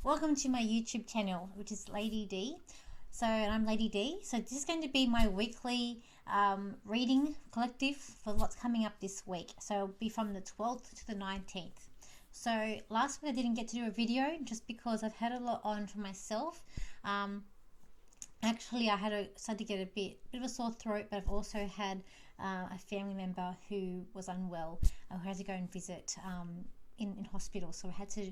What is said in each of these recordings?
Welcome to my YouTube channel, which is Lady D. And I'm Lady D. So this is going to be my weekly reading collective for what's coming up this week. So it'll be from the 12th to the 19th. So last week I didn't get to do a video just because I've had a lot on for myself. Actually, I started to get a bit of a sore throat, but I've also had a family member who was unwell, who had to go and visit in hospital. So I had to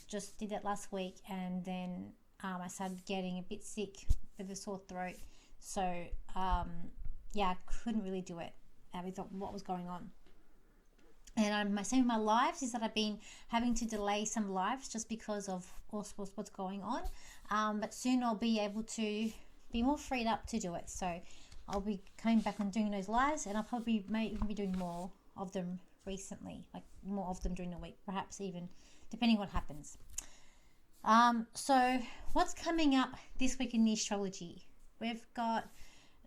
just did that last week, and then I started getting a bit sick with a sore throat. So yeah, I couldn't really do it with what was going on. And same with my lives is that I've been having to delay some lives just because of what's going on. But soon I'll be able to be more freed up to do it. So I'll be coming back and doing those lives, and I'll probably be doing more of them recently, like more of them during the week, perhaps even depending what happens. So what's coming up this week in the astrology? We've got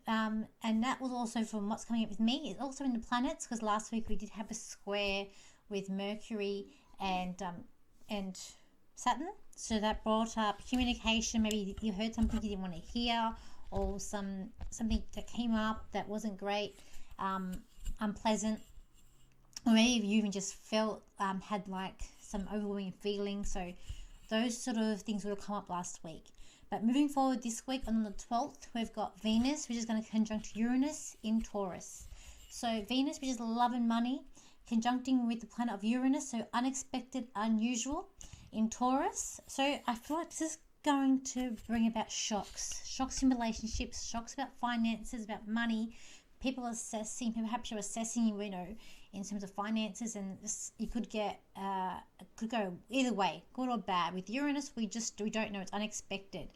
and that was also from what's coming up with me. It's also in the planets, because last week we did have a square with Mercury and Saturn. So that brought up communication. Maybe you heard something you didn't want to hear, or something that came up that wasn't great, unpleasant, or maybe you even just felt had like some overwhelming feelings. So those sort of things would have come up last week. But moving forward this week on the 12th, we've got Venus, which is going to conjunct Uranus in Taurus. So Venus, which is love and money, conjuncting with the planet of Uranus, so unexpected, unusual in Taurus. So I feel like this is going to bring about shocks in relationships, shocks about finances, about money. People assessing, perhaps you're assessing, in terms of finances, and you could get, could go either way, good or bad. With Uranus, we don't know, it's unexpected.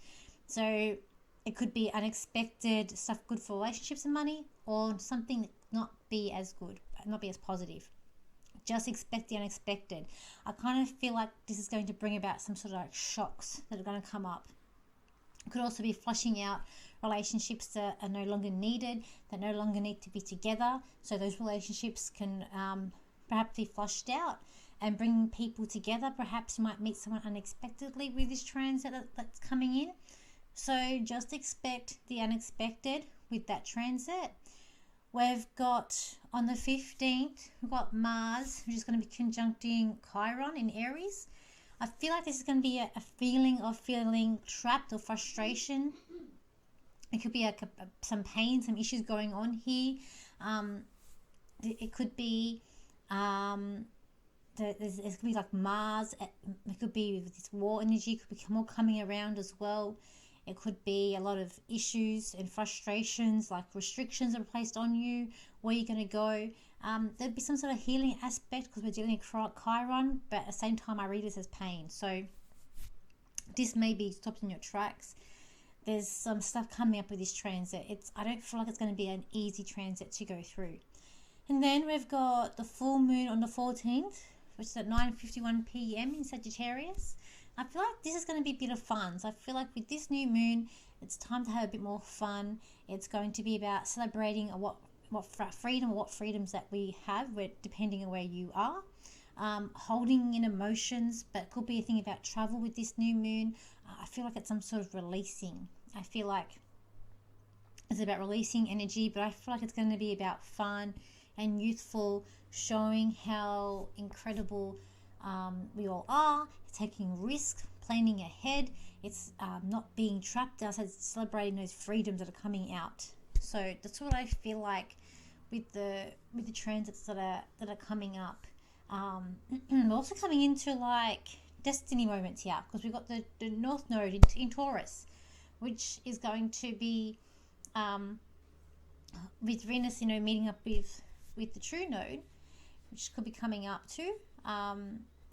So it could be unexpected stuff good for relationships and money, or something not be as good, not be as positive. Just expect the unexpected. I kind of feel like this is going to bring about some sort of like shocks that are going to come up. It could also be flushing out relationships that are no longer needed, that no longer need to be together. So those relationships can perhaps be flushed out and bring people together. Perhaps you might meet someone unexpectedly with this transit that's coming in. So just expect the unexpected with that transit. We've got on the 15th, we've got Mars, which is going to be conjuncting Chiron in Aries. I feel like this is going to be a feeling of feeling trapped or frustration. It could be some pain, some issues going on here. It could be it could be like Mars. It could be with this war energy. It could be more coming around as well. It could be a lot of issues and frustrations, like restrictions are placed on you, where you're going to go. There'd be some sort of healing aspect because we're dealing with Chiron, but at the same time I read this as pain. So this may be stopped in your tracks. There's some stuff coming up with this transit. I don't feel like it's going to be an easy transit to go through. And then we've got the full moon on the 14th, which is at 9:51 p.m. in Sagittarius. I feel like this is going to be a bit of fun. So I feel like with this new moon, it's time to have a bit more fun. It's going to be about celebrating what freedoms that we have, depending on where you are. Holding in emotions, but it could be a thing about travel with this new moon. I feel like it's some sort of releasing. I feel like it's about releasing energy, but I feel like it's going to be about fun and youthful, showing how incredible we all are, taking risks, planning ahead. It's not being trapped outside, celebrating those freedoms that are coming out. So that's what I feel like with the transits that are coming up. We're also coming into like destiny moments here, because we've got the North Node in Taurus, which is going to be with Venus, meeting up with the true node, which could be coming up too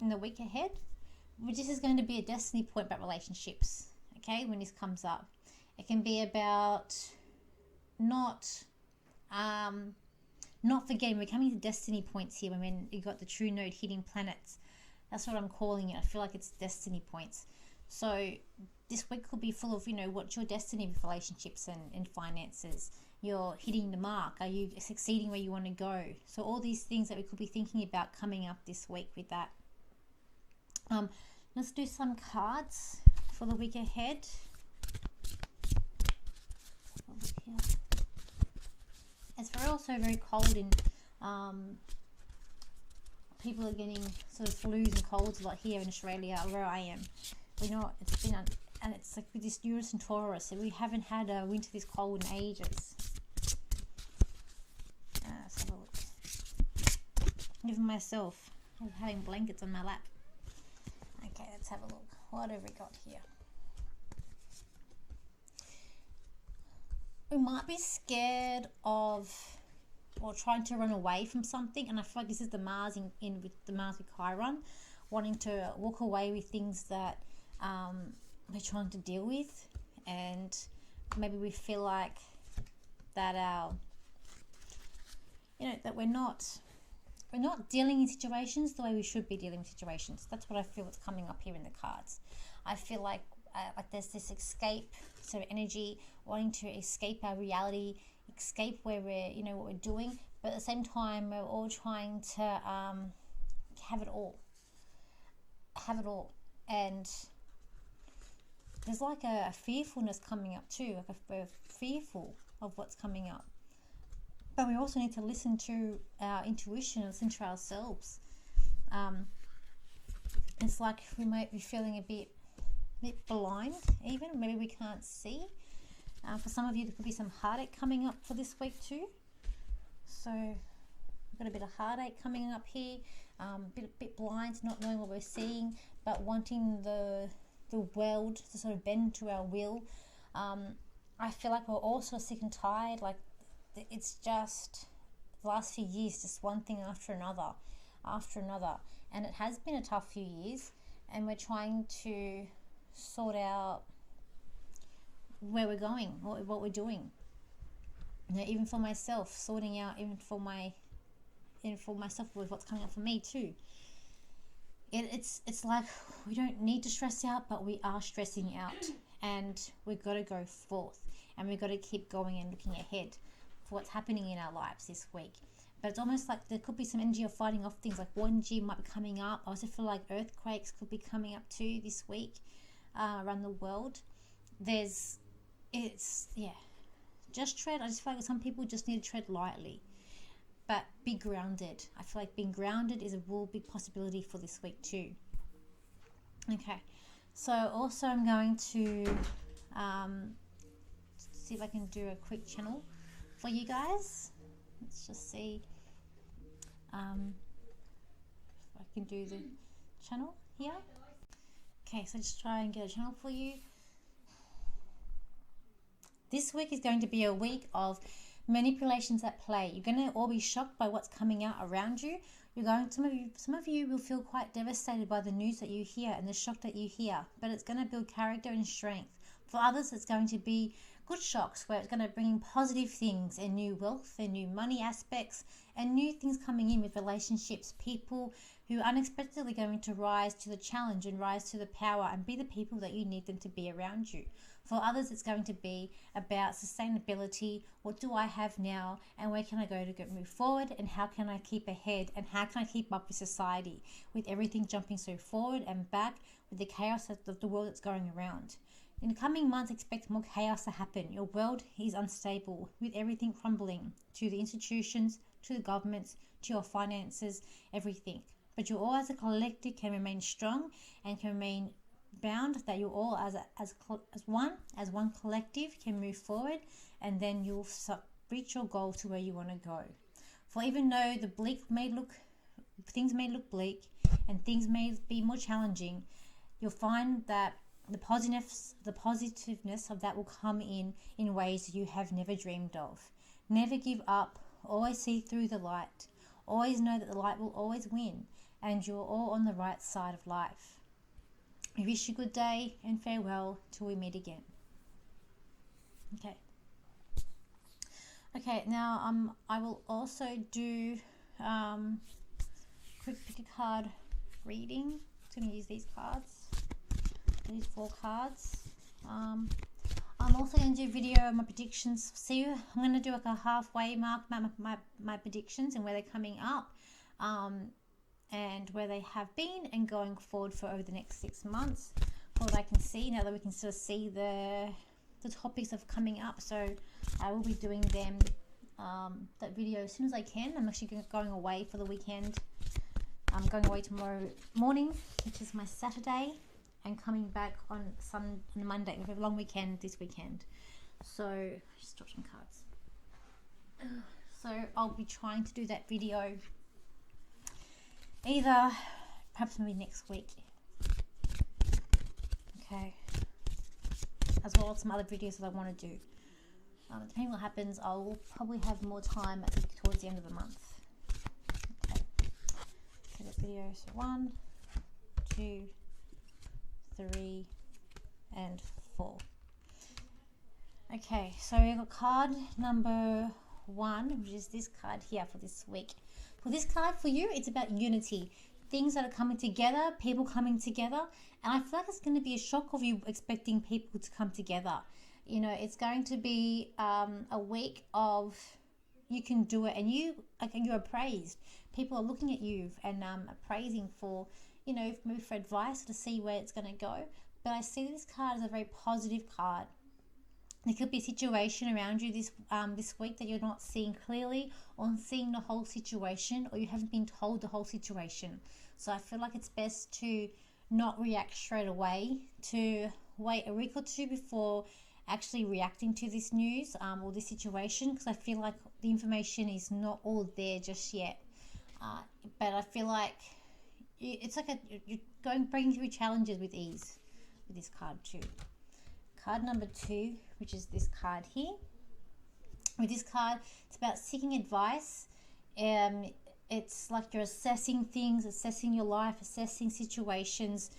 in the week ahead. Which this is going to be a destiny point about relationships. Okay, when this comes up, it can be about not forgetting. We're coming to destiny points here when you got the true node hitting planets. That's what I'm calling it. I feel like it's destiny points. So this week could be full of, what's your destiny with relationships and finances. You're hitting the mark. Are you succeeding where you want to go? So all these things that we could be thinking about coming up this week with that. Let's do some cards for the week ahead. It's also very cold in people are getting sort of flus and colds a lot here in Australia where I am. We know it's been and it's like with this Uranus and Taurus, we haven't had a winter this cold in ages. Let's have a look. Even myself, I'm having blankets on my lap. Okay, let's have a look. What have we got here? We might be scared of or trying to run away from something, and I feel like this is the Mars in with the Mars with Chiron, wanting to walk away with things that we're trying to deal with, and maybe we feel like that that we're not dealing in situations the way we should be dealing with situations. That's what I feel what's coming up here in the cards. I feel like there's this escape sort of energy, wanting to escape our reality, escape where we're, what we're doing, but at the same time we're all trying to have it all, and there's like a fearfulness coming up too, like we're fearful of what's coming up, but we also need to listen to our intuition, listen to ourselves. It's like we might be feeling a bit blind, even maybe we can't see. For some of you, there could be some heartache coming up for this week too. So we've got a bit of heartache coming up here, bit blind, not knowing what we're seeing, but wanting the world to sort of bend to our will. I feel like we're all sort of sick and tired. Like it's just the last few years, just one thing after another, and it has been a tough few years, and we're trying to sort out where we're going, what we're doing. Even for myself, sorting out, even for myself with what's coming up for me too. It's like we don't need to stress out, but we are stressing out, and we've got to go forth, and we've got to keep going and looking ahead for what's happening in our lives this week. But it's almost like there could be some energy of fighting off things, like war energy might be coming up. I also feel like earthquakes could be coming up too this week around the world. Just tread. I just feel like some people just need to tread lightly, but be grounded. I feel like being grounded is a real big possibility for this week too. Okay, so also I'm going to see if I can do a quick channel for you guys. Let's just see if I can do the channel here. Okay, so just try and get a channel for you. This week is going to be a week of manipulations at play. You're going to all be shocked by what's coming out around you. Some of you will feel quite devastated by the news that you hear and the shock that you hear, but it's going to build character and strength. For others, it's going to be good shocks where it's going to bring in positive things and new wealth and new money aspects and new things coming in with relationships, people who are unexpectedly going to rise to the challenge and rise to the power and be the people that you need them to be around you. For others, it's going to be about sustainability. What do I have now, and where can I go to move forward, and how can I keep ahead, and how can I keep up with society, with everything jumping so forward and back, with the chaos of the world that's going around. In the coming months, expect more chaos to happen. Your world is unstable, with everything crumbling, to the institutions, to the governments, to your finances, everything. But you all as a collective can remain strong and can remain bound, that you all as one collective can move forward, and then you'll reach your goal to where you want to go. For even though things may look bleak and things may be more challenging, you'll find that the positiveness of that will come in ways you have never dreamed of. Never give up. Always see through the light. Always know that the light will always win, and you're all on the right side of life. I wish you a good day and farewell till we meet again. Okay, now I will also do quick pick a card reading. I'm going to use these cards, these 4 cards. I'm also going to do a video of my predictions. I'm going to do like a halfway mark, my predictions and where they're coming up. and where they have been and going forward for over the next 6 months. What I can see now that we can sort of see the topics of coming up. So I will be doing them, that video as soon as I can. I'm actually going away for the weekend. I'm going away tomorrow morning, which is my Saturday, and coming back on Monday. We have a long weekend this weekend. So just drop some cards. So I'll be trying to do that video either perhaps maybe next week. Okay. As well as some other videos that I want to do. Depending on what happens, I'll probably have more time towards the end of the month. Okay. So that video. So 1, 2, 3, and 4. Okay, so we've got card number 1, which is this card here for this week. For this card for you, it's about unity. Things that are coming together, people coming together. And I feel like it's going to be a shock of you expecting people to come together. You know, it's going to be a week of you can do it, and you are praised. People are looking at you and praising for, you know, maybe for advice to see where it's going to go. But I see this card as a very positive card. There could be a situation around you this week that you're not seeing clearly, or seeing the whole situation, or you haven't been told the whole situation. So I feel like it's best to not react straight away, to wait a week or two before actually reacting to this news or this situation, because I feel like the information is not all there just yet. But I feel like it's like you're breaking through challenges with ease with this card too. Card number 2, which is this card here. With this card, it's about seeking advice. It's like you're assessing things, assessing your life, assessing situations,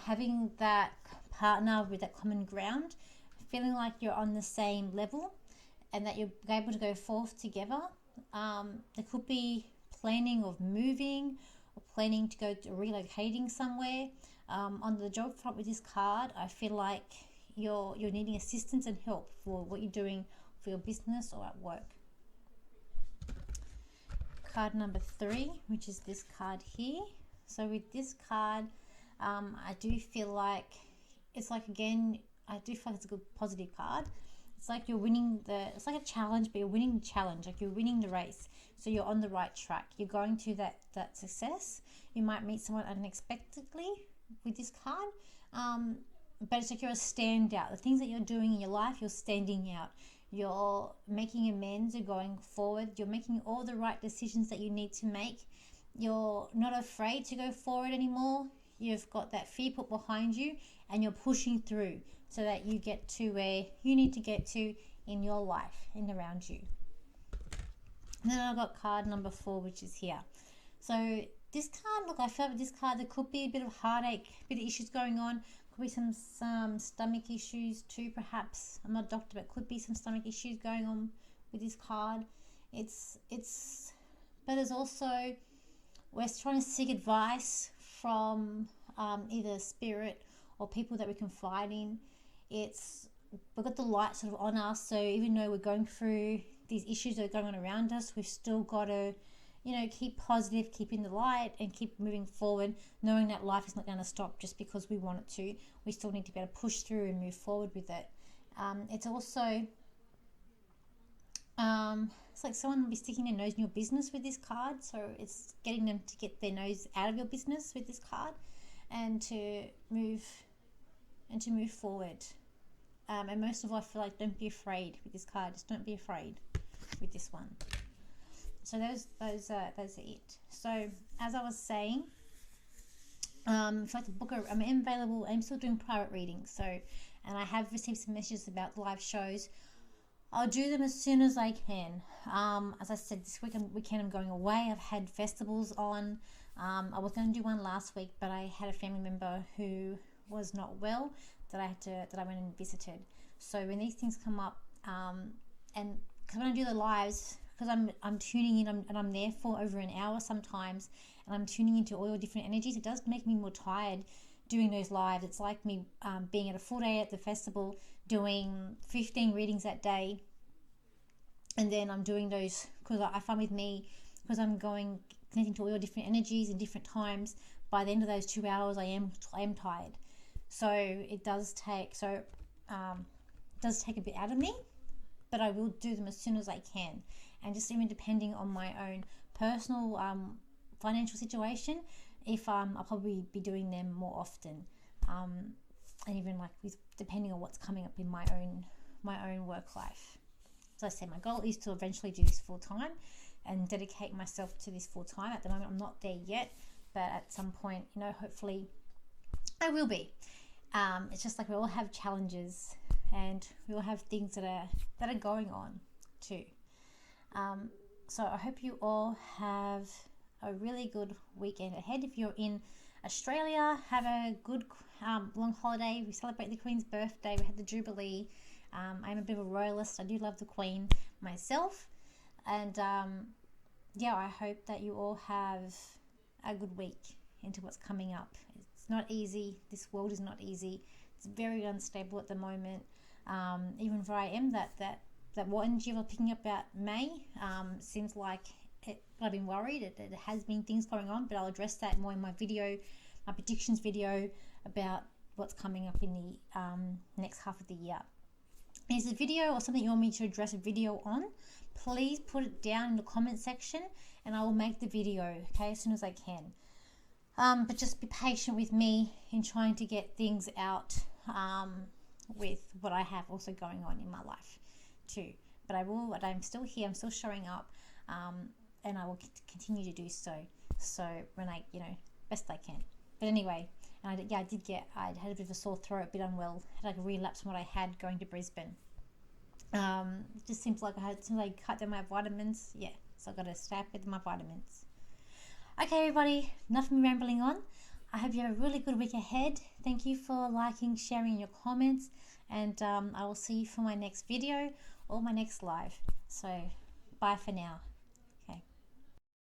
having that partner with that common ground, feeling like you're on the same level and that you're able to go forth together. There could be planning of moving or planning to go to relocating somewhere. On the job front with this card, I feel like you're needing assistance and help for what you're doing for your business or at work. Card number 3, which is this card here. So with this card, I do feel like it's like, again, I do feel like it's a good positive card. It's like you're winning it's like a challenge, but you're winning the challenge, like you're winning the race. So you're on the right track. You're going to that success. You might meet someone unexpectedly with this card. But it's like you're a standout. The things that you're doing in your life, you're standing out. You're making amends, you're going forward. You're making all the right decisions that you need to make. You're not afraid to go forward anymore. You've got that fear put behind you, and you're pushing through so that you get to where you need to get to in your life and around you. And then I've got card number 4, which is here. So this card, look, I feel like with this card, there could be a bit of heartache, a bit of issues going on. Could be some stomach issues too, perhaps. I'm not a doctor, but could be some stomach issues going on with this card. But there's also, we're trying to seek advice from either spirit or people that we confide in. We've got the light sort of on us, so even though we're going through these issues that are going on around us, we've still got to, you know, keep positive, keep in the light, and keep moving forward, knowing that life is not going to stop just because we want it to. We still need to be able to push through and move forward with it. It's also, it's like someone will be sticking their nose in your business with this card, so it's getting them to get their nose out of your business with this card, and to move forward. And most of all, I feel like don't be afraid with this card. Just don't be afraid with this one. So those are it. So as I was saying, if you'd like to book I'm available. I'm still doing private readings. So, and I have received some messages about live shows. I'll do them as soon as I can. As I said, this weekend I'm going away. I've had festivals on. I was going to do one last week, but I had a family member who was not well that I went and visited. So when these things come up, and because when I do the lives, because I'm tuning in and I'm there for over an hour sometimes, and I'm tuning into all your different energies, it does make me more tired doing those lives. It's like me being at a full day at the festival, doing 15 readings that day, and then I'm doing those, because I find with me, because I'm going connecting to all your different energies in different times, by the end of those 2 hours, I am tired. So it does take a bit out of me, but I will do them as soon as I can. And just even depending on my own personal financial situation, if I'll probably be doing them more often, and even like depending on what's coming up in my own work life. So I say my goal is to eventually do this full time and dedicate myself to this full time. At the moment, I'm not there yet, but at some point, hopefully I will be. It's just like we all have challenges, and we all have things that are going on too. So I hope you all have a really good weekend ahead. If you're in Australia, have a good long holiday. We celebrate the Queen's birthday. We had the Jubilee. I'm a bit of a royalist. I do love the Queen myself. And I hope that you all have a good week into what's coming up. It's not easy. This world is not easy. It's very unstable at the moment. Even where I am, that what you were picking up about May seems like I've been worried. It has been things going on, but I'll address that more in my predictions video about what's coming up in the next half of the year. Is a video or something you want me to address a video on, please put it down in the comment section and I will make the video, okay, as soon as I can. But just be patient with me in trying to get things out with what I have also going on in my life too. But I'm still here, I'm still showing up, and I will continue to do so. So when best I can. But anyway, I had a bit of a sore throat, a bit unwell, had like a relapse from what I had going to Brisbane. It just seems like I cut down my vitamins. Yeah, so I've got to stay up with my vitamins. Okay, everybody, enough of me rambling on. I hope you have a really good week ahead. Thank you for liking, sharing your comments, and I will see you for my next video or my next live. So, bye for now.